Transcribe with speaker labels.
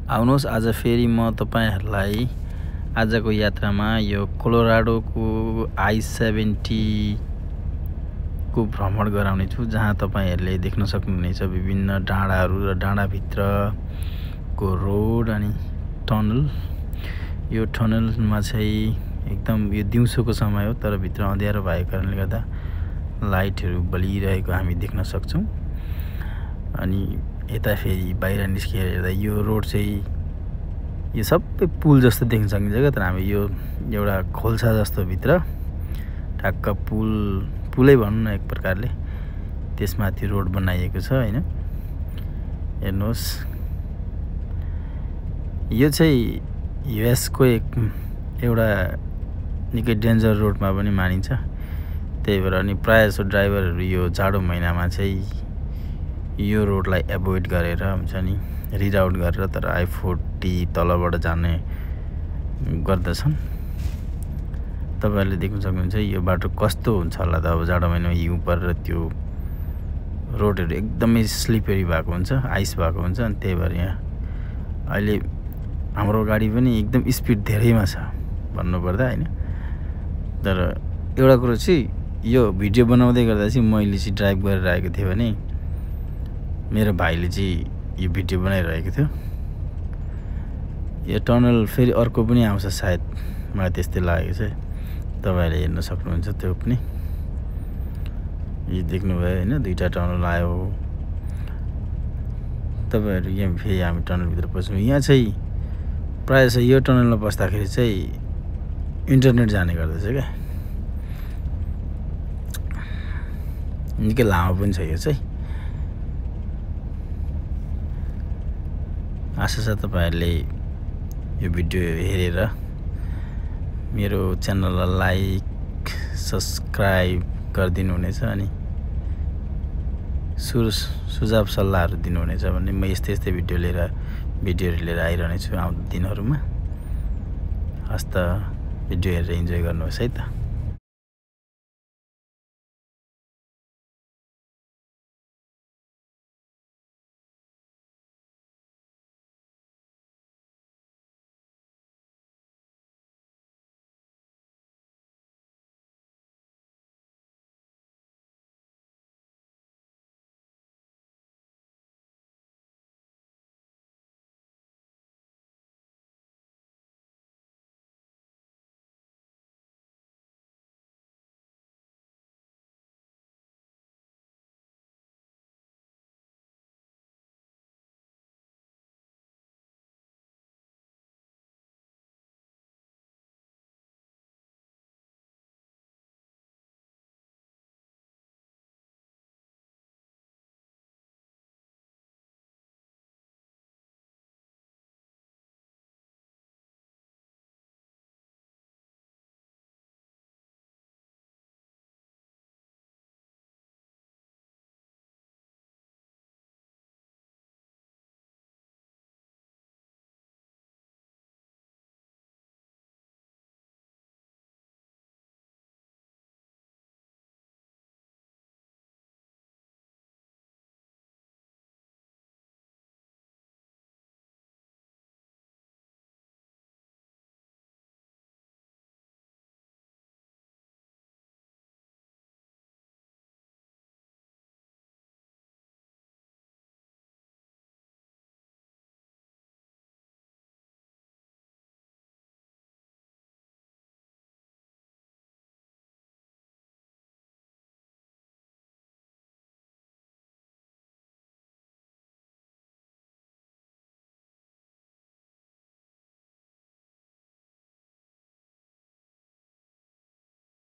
Speaker 1: आउनुहोस् आज फेरि म तपाईहरुलाई आजको यात्रामा यो कोलोराडोको I-70 को भ्रमण गराउने छु, जहाँ तपाईहरुले देख्न सक्नुहुनेछ विभिन्न डाँडाहरू र डाँडाभित्रको रोड अनि टनल। यो टनलमा चाहिँ एकदम यो दिउँसोको समय हो, तर भित्र अँध्यारो भएको कारणले गर्दा लाइटहरू बलिरहेको हामी देख्न सक्छौं। अनि यता फेरि बाहिर निस्केर हेर्दा यो रोड चाहिँ यो सबै पुल जस्तो देख्न सकिन्छ, तर हामी यो एउटा खोल्सा जस्तो भित्र ठ्याक्क पुलै भनौं न एक प्रकारले, त्यसमाथि रोड बनाइएको छ हैन। हेर्नुहोस्, यो चाहिँ US को एउटा निकै डेन्जर रोडमा पनि मानिन्छ। त्यही भएर अनि प्रायजसो ड्राइभरहरू यो जाडो महिनामा चाहिँ यो रोडलाई एभोइड गरेर हुन्छ नि रिराउट गरेर तर I-40 तलबाट जाने गर्दछन्। तपाईहरुले देख्न सक्नुहुन्छ यो बाटो कस्तो हुन्छ होला त अब जाडो महिनामा हिउँ परेर त्यो रोडहरू एकदमै स्लिपरी भएको हुन्छ, आइस भएको हुन्छ। अनि त्यही भएर यहाँ अहिले हाम्रो गाडी पनि एकदम स्पिड धेरैमा छ भन्नुपर्दा हैन। तर एउटा कुरा चाहिँ यो भिडियो बनाउँदै गर्दा चाहिँ मैले चाहिँ ड्राइभ गरेर आएको थिएँ भने मेरो भाइले चाहिँ यो भिडियो बनाइरहेको थियो। यो टनल फेरि अर्को पनि आउँछ सायद, मलाई त्यस्तै लागेको छ। तपाईहरुले हेर्न सक्नुहुन्छ त्यो पनि, यो देख्नुभयो हैन, दुईटा टनल आयो। तपाईहरु यहाँ फेरि हामी टनल भित्र पस्छौं। यहाँ चाहिँ प्रायः जसो यो टनलमा पस्दाखेरि चाहिँ इन्टरनेट जाने गर्दछ क्या, निकै लामो पनि छ यो चाहिँ। आशा छ तपाईहरुले यो भिडियो हेरेर मेरो च्यानललाई लाइक सब्स्क्राइब गरिदिनु हुनेछ अनि सुझाव सल्लाहहरू दिनुहुनेछ भन्ने म यस्तै भिडियोहरू लिएर आइरहने छु आउँदो दिनहरुमा। हस्त भिडियो हेरेर इन्जोय गर्नुहोस् है त।